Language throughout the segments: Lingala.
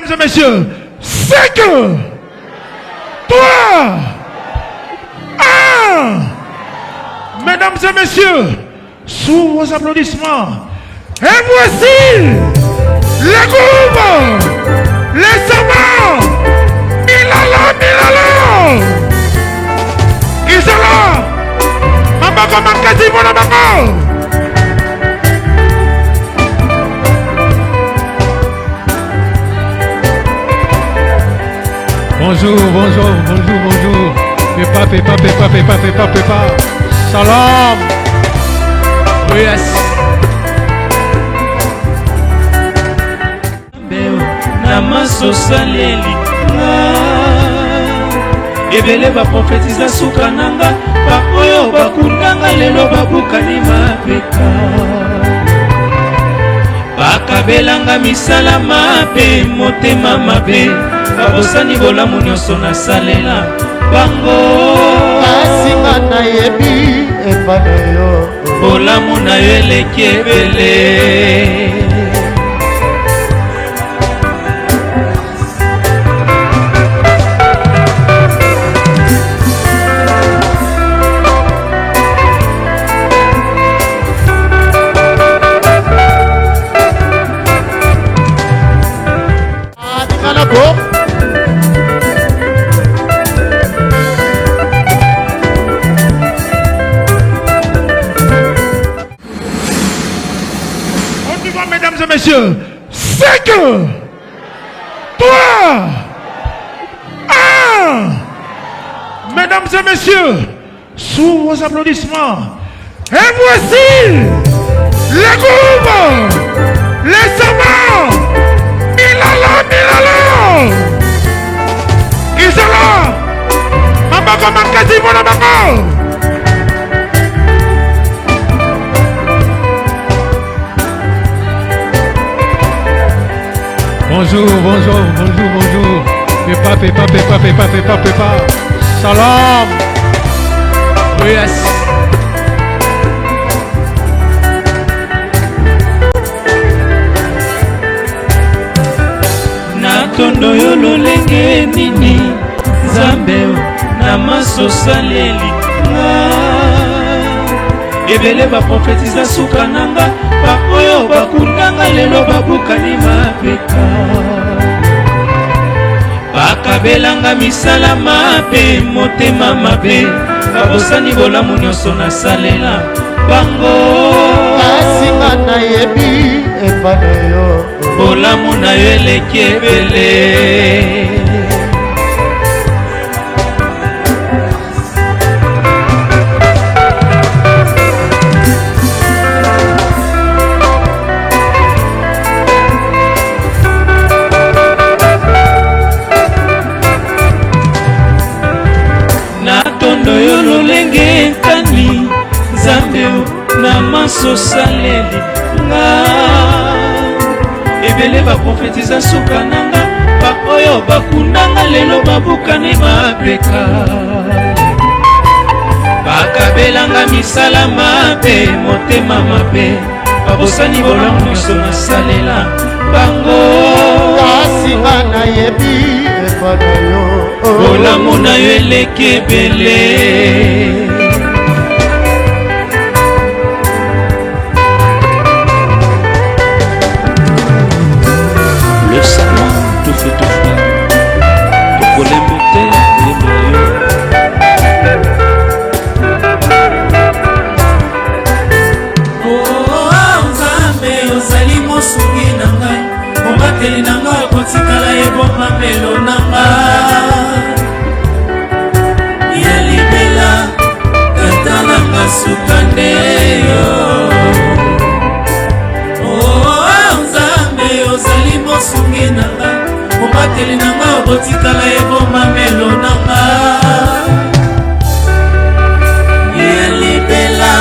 mesdames et messieurs, 5, 3, 1. Mesdames et messieurs, sous vos applaudissements, et voici le groupe, les savants, Milala. Ils sont là. Maman, Makasi, mon maman. Bonjour. Pépa. Salam. Oh yes. Namaso saleli ebele ba prophétisa suka nanga ba oyo bakundanga lelo babukani mapeka bakabelanga misala mabe motema mabe babosani bolamu nyonso nasalela bango asinga nayebi epana yo bolamu na yo eleki ebele. Mesdames et messieurs, 5, 3, 1. Mesdames et messieurs, sous vos applaudissements, et voici le groupe, les savants, Milala. Ils sont là. Maman, Makasi, mon maman. Bonjour. Pépa. Salam. Oh yes. Natondo yo lolenge nini Nzambe na maso saleli ebele ba prophétisa suka nanga ba oyo bakundanga lelo babukani mapeka bakabelanga misala mabe motema mabe babosani bolamu nyonso nasalela bango asinga nayebi epana yo bolamu na yo eleki ebele. Yo lolenge nkani Nzambe na maso saleli ebele ba prophétisa suka nanga ba oyo bakundanga lelo babukani mapeka bakabelanga misala mabe motema mabe babosani bolamu nyonso nasalela bango asinga nayebi epana yo bolamu na yo eleki ebele. Le salon tout fait tout frère pour l'aimer Nzambe ozali mosungi na ngai mobateli na ngai kotikala eboma melo na ngai ya libela katalanga suka nde yo Nzambe ozali mosungi na ngai mobateli na ngai kotikala eboma melo na ngai ya libela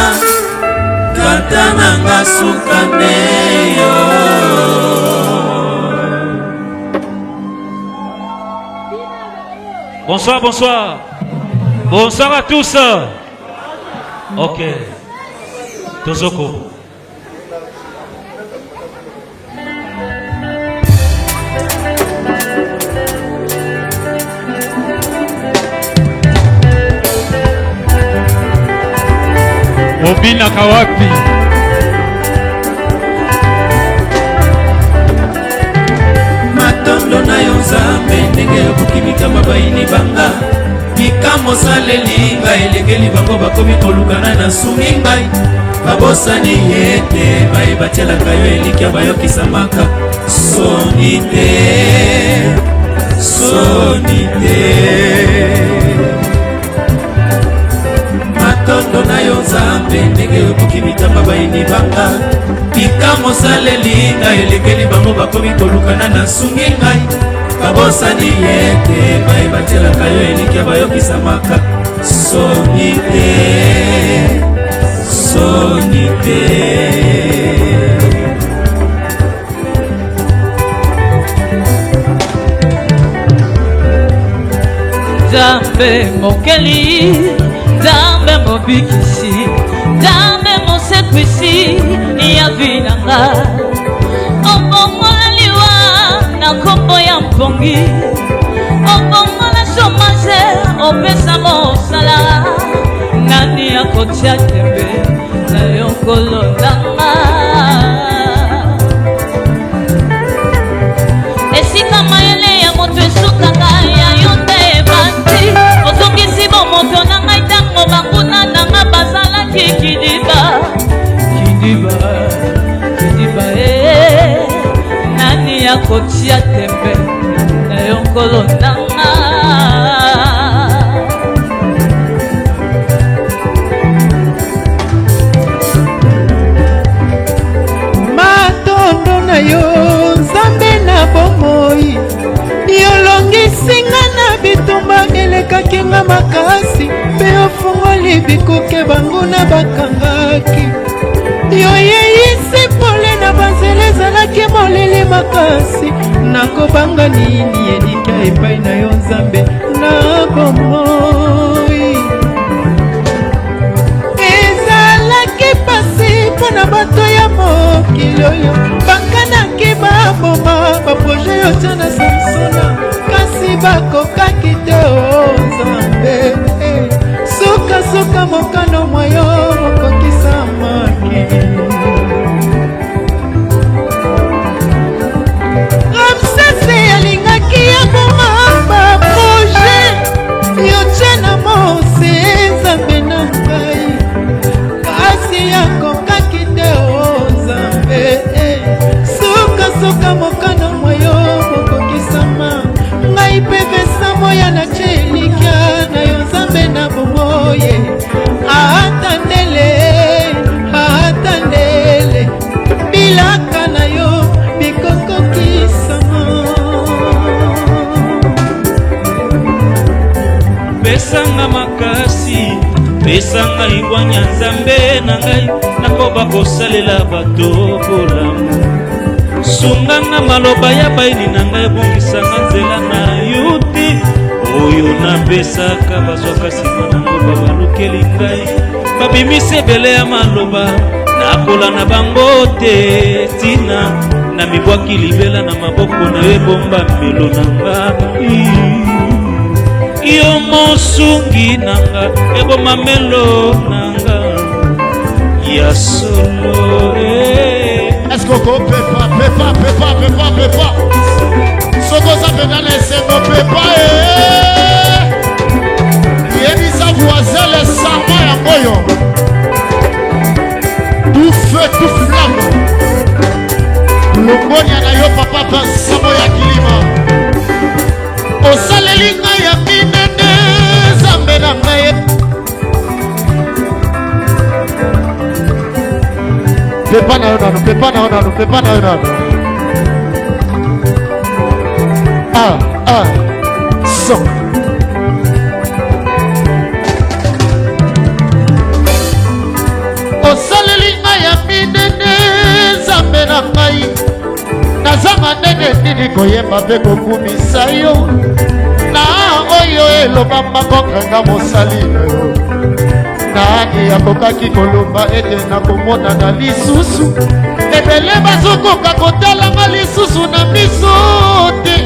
katalanga suka nde yo. Bonsoir à tous. Ok. Tozoko. Obinaka wapi? Matondo na yo Nzambe ndenge okokimika mabaini banga Mikamo saleli ngai elekeli bango bakomi kolukana na sungi ngai babosani yete bayebatielaka yo elikya bayokisamaka soni te soni te Matondo na yo Nzambe ndenge okokimika mabaini banga Mikamo saleli ngai elekeli bango bakomi kolukana na sungi ngai babosani yete bayebatielaka yo elikya bayokisamaka soni te soni te Nzambe mokeli Nzambe mobikisi Nzambe mosekwisi ya vinanga Obongola liwa na kombo ya mpongi Obongola chômage opesa mosala Nani akotia tembe na yongolo nanga Esika mayele ya moto esukaka ya yonde bati Ozongisi bomoto na ngai tango banguna nanga bazalaki kidiba Kidiba Nani akotia tembe na yongolo nanga Matondo na yo Nzambe na bomoi yolongisinga na bitumba elekaki nga makasi mpe ofungoli bikuke banguna bakangaki yoyeisi pole na banzela ezalaki molili makasi nakobanga nini elikya epai na yo Nzambe na bomoi ezalaki pasi mpo na bato ya mokili oyo bakanaki baboma baproje yo tia na Samsona kasi bakokaki te o Nzambe sukasuka mokano mwa yo mokokisamaki Ramsese alingaki ya boma baproje yo tia na Mose Nzambe na ngai kasi yakokaki te o Nzambe sukasuka mokano mwa yo mokokisama ngai mpe vesamo ya na chelikya na yo Nzambe na bomoye atandele bilaka na yo bikokokisama pesanga makasi pesanga ibwanya Nzambe na ngai nakoba kosalela bato bolamu sunganga maloba ya baini na ngai ebongisanga nzela na yuti oyo napesaka bazwaka nsima nango babalukeli ngai babimisi ebele ya maloba nakola na bango te tina na mibwaki libela na maboko na yo ebomba melo na ngai yo mosungi nanga eboma melo nanga ya solo Est-ce qu'on peut pas Soko ça fait dans les seins peut pas il dit sa voisin les sarments ya moyo tout feu tout flamme longonia na yo papa pasamo ya kilima osaleli ngai ya minene Nzambe na ngai pepa na yo nano so osaleli ngai ya minene Nzambe na ngai nazanga ndenge nini koyemba mpe kokumisa yo na oyo elobama kokanga mosali na yo nani akokaki koloba ete nakomonana lisusu ebele bazokoka kotalanga lisusu na miso te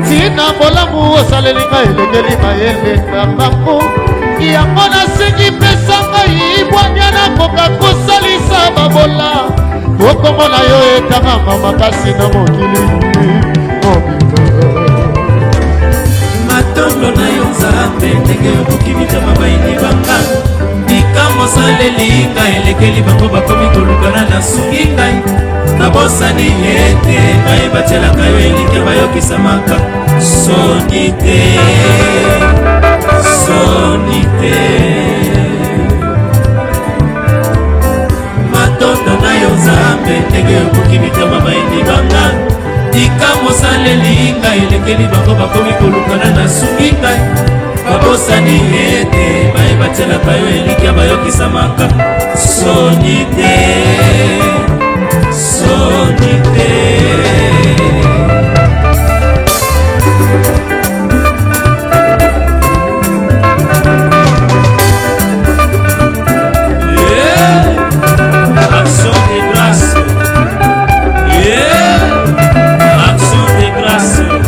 tina bolamu osaleli ngai elekeli mayele na bango yango nasengi pesanga ngai bwanya nakoka kosalisa babola okomona yo etangama makasi na mokili mobimba matondo na yo nzambe ndenge okoki mitama baini banga likambo saleli ngai elekeli bango bakomi kolukana na sungi ngai nabosani ete ngai batielaka yo elikya bayokisamaka soni te soni te matondo na yo nzambe ndenge okoki mitama baini banga likambo saleli ngai elekeli bango bakomi kolukana na sungi ngai babosani ete batielaka yo elikya bayokisamaka soni te soni te action de grâce action de grâce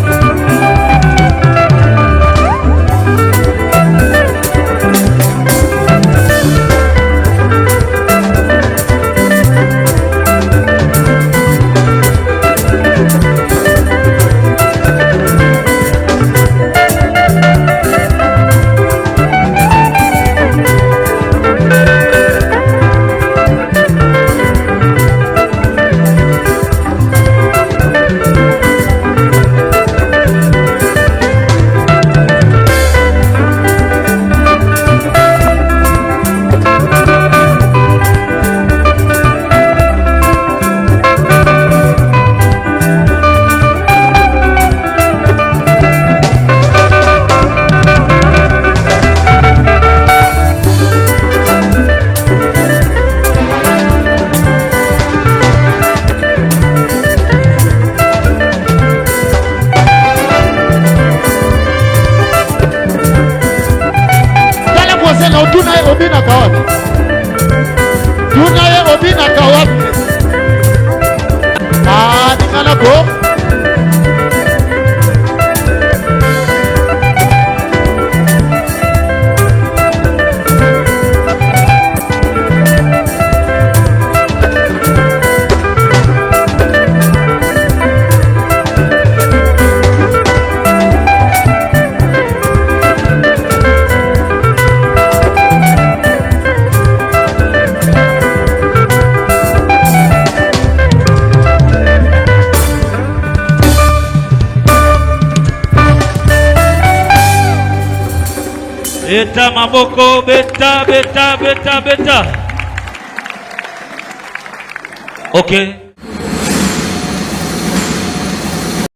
Beta maboko, beta. Okay.